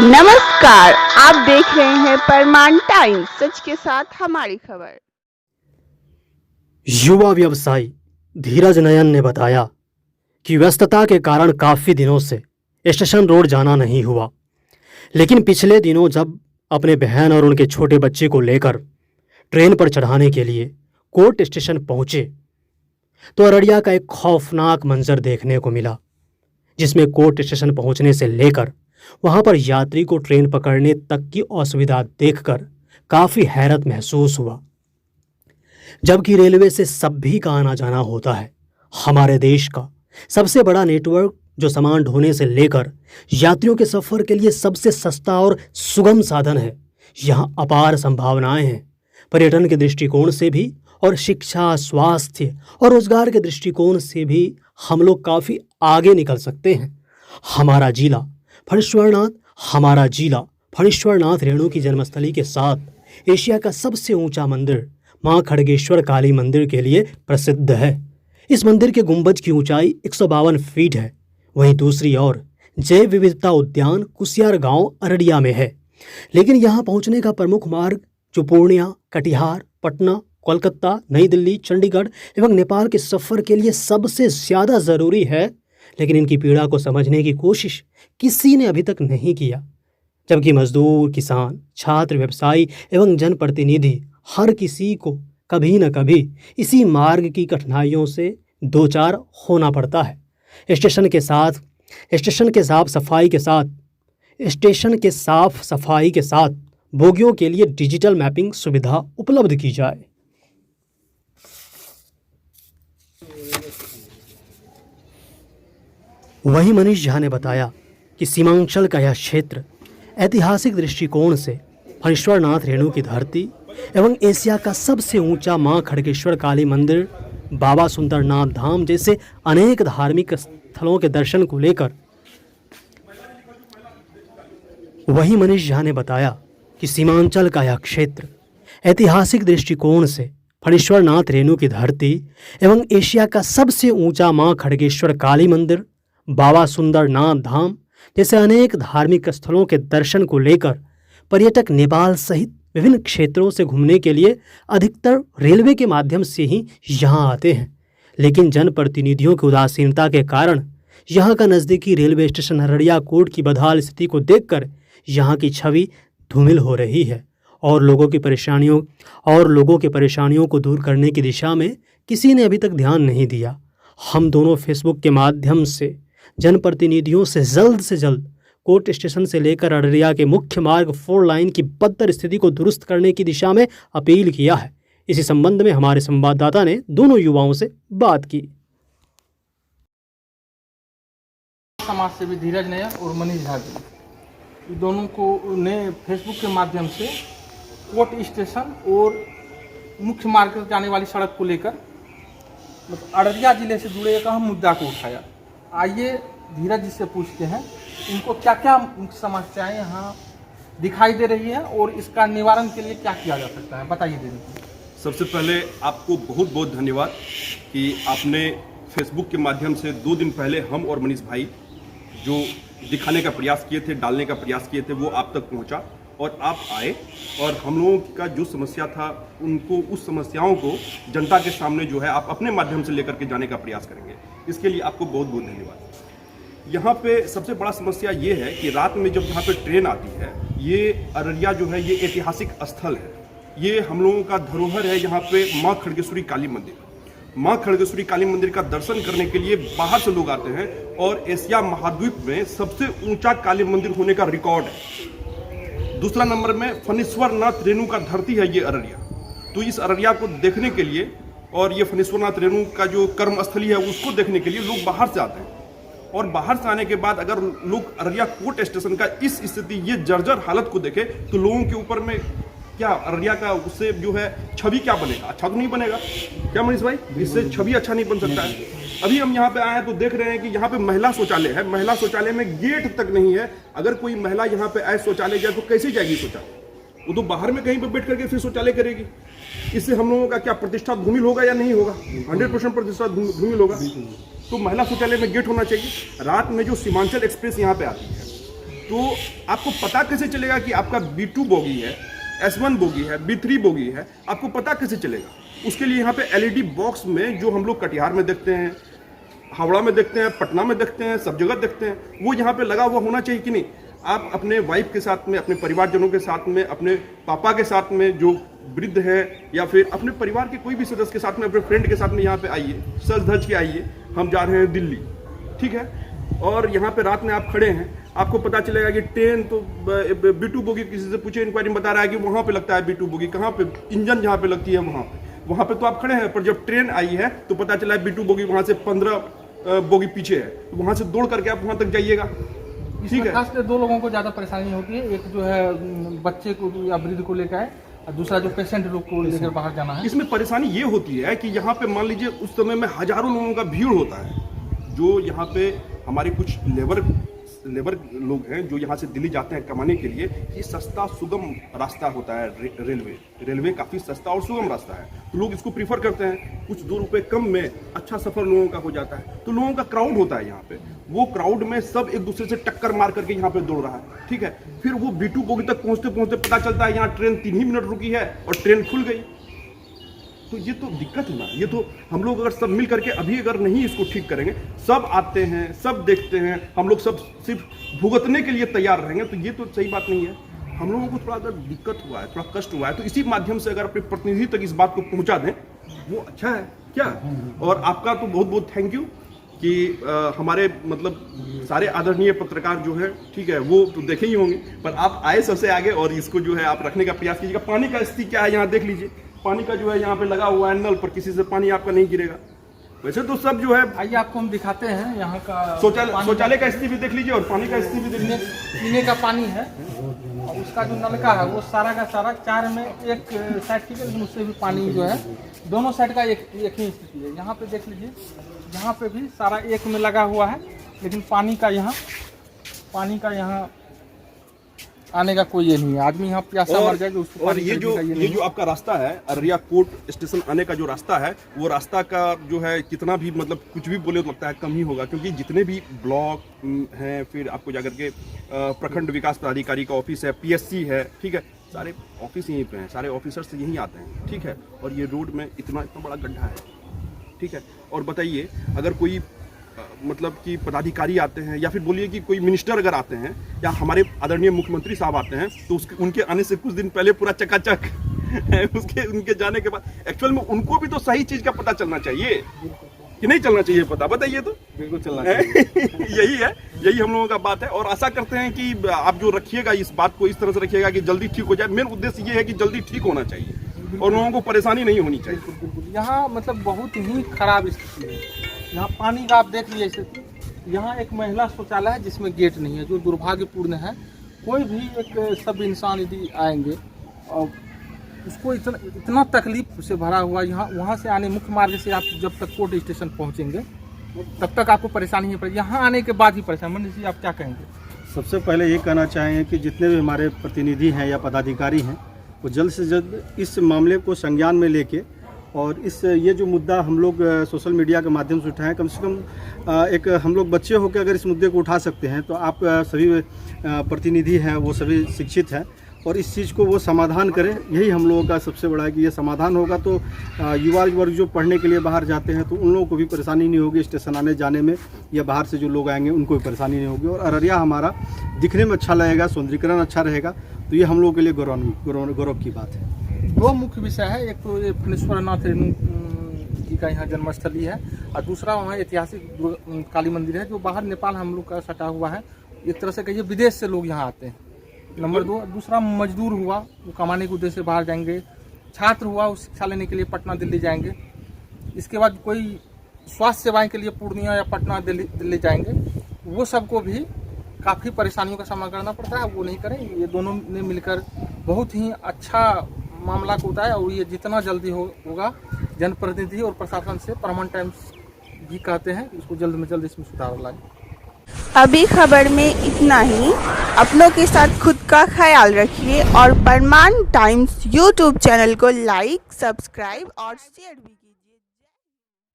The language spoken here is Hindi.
नमस्कार, आप देख रहे हैं परमाण टाइम्स, सच के साथ हमारी खबर। युवा व्यवसायी धीरज नयन ने बताया कि व्यस्तता के कारण काफ़ी दिनों से स्टेशन रोड जाना नहीं हुआ, लेकिन पिछले दिनों जब अपने बहन और उनके छोटे बच्चे को लेकर ट्रेन पर चढ़ाने के लिए कोर्ट स्टेशन पहुंचे तो अररिया का एक खौफनाक मंजर देखने को मिला, जिसमें कोर्ट स्टेशन पहुंचने से लेकर वहां पर यात्री को ट्रेन पकड़ने तक की असुविधा देखकर काफ़ी हैरत महसूस हुआ। जबकि रेलवे से सभी का आना जाना होता है, हमारे देश का सबसे बड़ा नेटवर्क जो सामान ढोने से लेकर यात्रियों के सफ़र के लिए सबसे सस्ता और सुगम साधन है। यहाँ अपार संभावनाएं हैं, पर्यटन के दृष्टिकोण से भी और शिक्षा, स्वास्थ्य और रोजगार के दृष्टिकोण से भी हम लोग काफ़ी आगे निकल सकते हैं। हमारा जिला फणीश्वरनाथ रेणु की जन्मस्थली के साथ एशिया का सबसे ऊंचा मंदिर मां खड़गेश्वर काली मंदिर के लिए प्रसिद्ध है। इस मंदिर के गुंबज की ऊंचाई 152 फीट है। वहीं दूसरी ओर जैव विविधता उद्यान कुसियार गांव अररिया में है, लेकिन यहां पहुंचने का प्रमुख मार्ग जो पूर्णिया, कटिहार, पटना, कोलकाता, नई दिल्ली, चंडीगढ़ एवं नेपाल के सफ़र के लिए सबसे ज़्यादा ज़रूरी है, लेकिन इनकी पीड़ा को समझने की कोशिश किसी ने अभी तक नहीं किया। जबकि मजदूर, किसान, छात्र, व्यवसायी एवं जनप्रतिनिधि हर किसी को कभी न कभी इसी मार्ग की कठिनाइयों से दो चार होना पड़ता है। स्टेशन के साफ सफाई के साथ बोगियों के लिए डिजिटल मैपिंग सुविधा उपलब्ध की जाए। वहीं मनीष झा ने बताया कि सीमांचल का यह क्षेत्र ऐतिहासिक दृष्टिकोण से फणीश्वरनाथ रेणु की धरती एवं एशिया का सबसे ऊंचा मां खड़गेश्वर काली मंदिर, बाबा सुंदरनाथ धाम जैसे अनेक धार्मिक स्थलों के दर्शन को लेकर। वहीं मनीष झा ने बताया कि सीमांचल का यह क्षेत्र ऐतिहासिक दृष्टिकोण से फणीश्वरनाथ रेणु की धरती एवं एशिया का सबसे ऊंचा मां खड़गेश्वर काली मंदिर, बाबा सुंदरनाथ धाम जैसे अनेक धार्मिक स्थलों के दर्शन को लेकर पर्यटक नेपाल सहित विभिन्न क्षेत्रों से घूमने के लिए अधिकतर रेलवे के माध्यम से ही यहाँ आते हैं, लेकिन जनप्रतिनिधियों की उदासीनता के कारण यहाँ का नज़दीकी रेलवे स्टेशन अररिया कोर्ट की बदहाल स्थिति को देखकर यहाँ की छवि धूमिल हो रही है और लोगों की परेशानियों को दूर करने की दिशा में किसी ने अभी तक ध्यान नहीं दिया। हम दोनों फेसबुक के माध्यम से जनप्रतिनिधियों से जल्द कोर्ट स्टेशन से लेकर अररिया के मुख्य मार्ग 4 लाइन की बदतर स्थिति को दुरुस्त करने की दिशा में अपील किया है। इसी संबंध में हमारे संवाददाता ने दोनों युवाओं से बात की। समाज सेवी धीरज नयन और मनीष झा जी, दोनों को ने फेसबुक के माध्यम से कोर्ट स्टेशन और मुख्य मार्ग पर जाने वाली सड़क को लेकर अररिया जिले से जुड़े एक अहम मुद्दा को उठाया। आइए धीरज जी से पूछते हैं इनको क्या क्या मुख्य समस्याएं यहाँ दिखाई दे रही है और इसका निवारण के लिए क्या किया जा सकता है, बताइए दीदी। सबसे पहले आपको बहुत बहुत धन्यवाद कि आपने फेसबुक के माध्यम से 2 दिन पहले हम और मनीष भाई जो दिखाने का प्रयास किए थे, डालने का प्रयास किए थे, वो आप तक पहुंचा और आप आए और हम लोगों का जो समस्या था उनको, उस समस्याओं को जनता के सामने जो है आप अपने माध्यम से लेकर के जाने का प्रयास करेंगे। इसके लिए आपको बहुत बहुत धन्यवाद। यहाँ पे सबसे बड़ा समस्या ये है कि रात में जब यहाँ पे ट्रेन आती है, ये अररिया जो है ये ऐतिहासिक स्थल है, ये हम लोगों का धरोहर है। यहाँ पे माँ खड़गेश्वरी काली मंदिर का दर्शन करने के लिए बाहर से लोग आते हैं और एशिया महाद्वीप में सबसे ऊंचा काली मंदिर होने का रिकॉर्ड है। दूसरा नंबर में फणीश्वरनाथ रेणु का धरती है ये अररिया। तो इस अररिया को देखने के लिए और ये फणीश्वरनाथ रेणु का जो कर्मस्थली है उसको देखने के लिए लोग बाहर से आते हैं और बाहर से आने के बाद अगर लोग अररिया कोर्ट स्टेशन का इस स्थिति, ये जर्जर हालत को देखे तो लोगों के ऊपर में क्या अररिया का उससे जो है छवि क्या बनेगा? अच्छा तो नहीं बनेगा क्या मनीष भाई? इससे छवि अच्छा नहीं बन सकता है। अभी हम यहाँ पे आए हैं तो देख रहे हैं कि यहाँ पे महिला शौचालय है, महिला शौचालय में गेट तक नहीं है। अगर कोई महिला यहाँ पे आए शौचालय जाए तो कैसे जाएगी शौचालय? वो तो बाहर में कहीं पर बैठ करके फिर शौचालय करेगी। इससे हम लोगों का क्या प्रतिष्ठा धूमिल होगा या नहीं होगा? 100% प्रतिष्ठा धूमिल होगा। तो महिला शौचालय में गेट होना चाहिए। रात में जो सीमांचल एक्सप्रेस यहाँ पे आती है, तो आपको पता कैसे चलेगा कि आपका B2 बोगी है, S1 बोगी है, B3 बोगी है, आपको पता कैसे चलेगा? उसके लिए यहाँ पे LED बॉक्स में, जो हम लोग कटिहार में देखते हैं, हावड़ा में देखते हैं, पटना में देखते हैं, सब जगह देखते हैं, वो यहाँ पे लगा हुआ होना चाहिए कि नहीं? आप अपने वाइफ के साथ में, अपने परिवारजनों के साथ में, अपने पापा के साथ में जो वृद्ध है, या फिर अपने परिवार के कोई भी सदस्य के साथ में, अपने फ्रेंड के साथ में यहाँ पे आइए, सज धज के आइए, हम जा रहे हैं दिल्ली, ठीक है? और यहाँ पे रात में आप खड़े हैं, आपको पता चलेगा कि ट्रेन तो B2 बोगी, किसी से पूछे, इंक्वायरी बता रहा है कि वहाँ पे लगता है B2 बोगी, कहाँ पे? इंजन जहाँ पे लगती है वहाँ पे तो आप खड़े हैं, पर जब ट्रेन आई है तो पता चला है B2 बोगी वहाँ से 15 बोगी पीछे है, तो वहाँ से दौड़ करके आप वहाँ तक जाइएगा, ठीक है? खासकर दो लोगों को ज़्यादा परेशानी होती है, एक जो है बच्चे को या वृद्ध को लेकर आए, और दूसरा जो पेशेंट लोग को लेकर बाहर जाना है। इसमें परेशानी ये होती है कि यहाँ पे मान लीजिए उस समय में हजारों लोगों का भीड़ होता है, जो यहाँ पे हमारे कुछ लेबर लोग हैं जो यहाँ से दिल्ली जाते हैं कमाने के लिए। ये सस्ता सुगम रास्ता होता है, रेलवे काफ़ी सस्ता और सुगम रास्ता है, तो लोग इसको प्रीफर करते हैं। कुछ 2 रुपये कम में अच्छा सफ़र लोगों का हो जाता है, तो लोगों का क्राउड होता है यहाँ पे। वो क्राउड में सब एक दूसरे से टक्कर मार करके यहाँ पे दौड़ रहा है, ठीक है? फिर वो B2 बोगी तक पहुँचते पहुँचते पता चलता है यहाँ ट्रेन 3 ही मिनट रुकी है और ट्रेन खुल गई। तो ये तो दिक्कत है ना। ये तो हम लोग अगर सब मिल करके अभी अगर नहीं इसको ठीक करेंगे, सब आते हैं, सब देखते हैं, हम लोग सब सिर्फ भुगतने के लिए तैयार रहेंगे, तो ये तो सही बात नहीं है। हम लोगों को थोड़ा अगर दिक्कत हुआ है, थोड़ा कष्ट हुआ है, तो इसी माध्यम से अगर अपने प्रतिनिधि तक इस बात को पहुंचा दें, वो अच्छा है क्या? और आपका तो बहुत बहुत थैंक यू कि हमारे मतलब सारे आदरणीय पत्रकार जो है, ठीक है, वो तो देखे ही होंगे, पर आप आए सबसे आगे और इसको जो है आप रखने का प्रयास कीजिएगा। पानी का स्थिति क्या है यहाँ देख लीजिए, पानी का जो है यहाँ पे लगा हुआ है नल पर, किसी से पानी आपका नहीं गिरेगा। वैसे तो सब जो है, आइए आपको हम दिखाते हैं यहाँ का शौचालय का स्थिति भी देख लीजिए और पानी का स्थिति भी देख लीजिए। पीने का पानी है, और उसका जो नलका है वो सारा का सारा 4 में एक साइड की, लेकिन उससे भी पानी जो है दोनों साइड का एक ही स्थिति है। यहाँ पे देख लीजिए, यहाँ पे भी सारा एक में लगा हुआ है, लेकिन पानी का यहाँ आने का कोई ये नहीं है। आदमी यहाँ प्यासा मर जाएगा उसको। और ये जो आपका रास्ता है, अररिया कोर्ट स्टेशन आने का जो रास्ता है, वो रास्ता का जो है कितना भी मतलब कुछ भी बोले तो लगता है कम ही होगा, क्योंकि जितने भी ब्लॉक हैं, फिर आपको जाकर के प्रखंड विकास पदाधिकारी का ऑफिस है, PSC है, ठीक है, सारे ऑफिस यहीं पे हैं, सारे ऑफिसर्स यहीं आते हैं, ठीक है। और ये रोड में इतना बड़ा गड्ढा है, ठीक है। और बताइए, अगर कोई मतलब कि पदाधिकारी आते हैं या फिर बोलिए कि कोई मिनिस्टर अगर आते हैं या हमारे आदरणीय मुख्यमंत्री साहब आते हैं, तो उनके आने से कुछ दिन पहले पूरा चकाचक उनके जाने के बाद एक्चुअल में उनको भी तो सही चीज का पता चलना चाहिए कि नहीं चलना चाहिए पता? बताइए तो। बिल्कुल चलना चाहिए। यही हम लोगों का बात है, और आशा करते हैं कि आप जो रखिएगा इस बात को इस तरह से रखिएगा कि जल्दी ठीक हो जाए। मेन उद्देश्य ये है कि जल्दी ठीक होना चाहिए और लोगों को परेशानी नहीं होनी चाहिए। यहाँ मतलब बहुत ही खराब स्थिति है। यहाँ पानी का आप देख लीजिए स्थिति। यहाँ एक महिला शौचालय है जिसमें गेट नहीं है, जो दुर्भाग्यपूर्ण है। कोई भी एक सब इंसान यदि आएंगे और उसको इतना तकलीफ से भरा हुआ, यहाँ वहाँ से आने मुख्य मार्ग से आप जब तक कोर्ट स्टेशन पहुँचेंगे तब तक आपको परेशानी नहीं पड़ेगी, यहाँ आने के बाद ही परेशानी। मनीष जी, आप क्या कहेंगे? सबसे पहले ये कहना चाहेंगे कि जितने भी हमारे प्रतिनिधि हैं या पदाधिकारी हैं, वो जल्द से जल्द इस मामले को संज्ञान में लेके और ये जो मुद्दा हम लोग सोशल मीडिया के माध्यम से उठाएं, कम से कम एक हम लोग बच्चे होकर अगर इस मुद्दे को उठा सकते हैं, तो आप सभी प्रतिनिधि हैं वो सभी शिक्षित हैं और इस चीज़ को वो समाधान करें। यही हम लोगों का सबसे बड़ा है कि ये समाधान होगा तो युवा वर्ग जो पढ़ने के लिए बाहर जाते हैं तो उन लोगों को भी परेशानी नहीं होगी स्टेशन आने जाने में, या बाहर से जो लोग आएंगे उनको भी परेशानी नहीं होगी। और अररिया हमारा दिखने में अच्छा लगेगा, सौंदर्यीकरण अच्छा रहेगा, तो ये हम लोगों के लिए गौरव की बात है। दो मुख्य विषय है, एक तो ये फणीश्वर नाथ रेणु जी का यहाँ जन्मस्थली है, और दूसरा वहाँ ऐतिहासिक काली मंदिर है जो बाहर नेपाल हम लोग का सटा हुआ है। एक तरह से कहिए विदेश से लोग यहाँ आते हैं। नंबर 2, दूसरा मजदूर हुआ, वो कमाने के उद्देश्य से बाहर जाएंगे। छात्र हुआ, वो शिक्षा लेने के लिए पटना दिल्ली जाएंगे। इसके बाद कोई स्वास्थ्य सेवाएं के लिए पूर्णिया या पटना दिल्ली जाएंगे। वो सबको भी काफ़ी परेशानियों का सामना करना पड़ता है। वो नहीं करें, ये दोनों ने मिलकर बहुत ही अच्छा मामला को उठाया, और ये जितना जल्दी होगा जनप्रतिनिधि और प्रशासन से परमान टाइम्स भी कहते हैं इसको जल्द में जल्द इसमें सुधार लाए। अभी खबर में इतना ही। अपनों के साथ खुद का ख्याल रखिए और परमान टाइम्स YouTube चैनल को लाइक, सब्सक्राइब और शेयर भी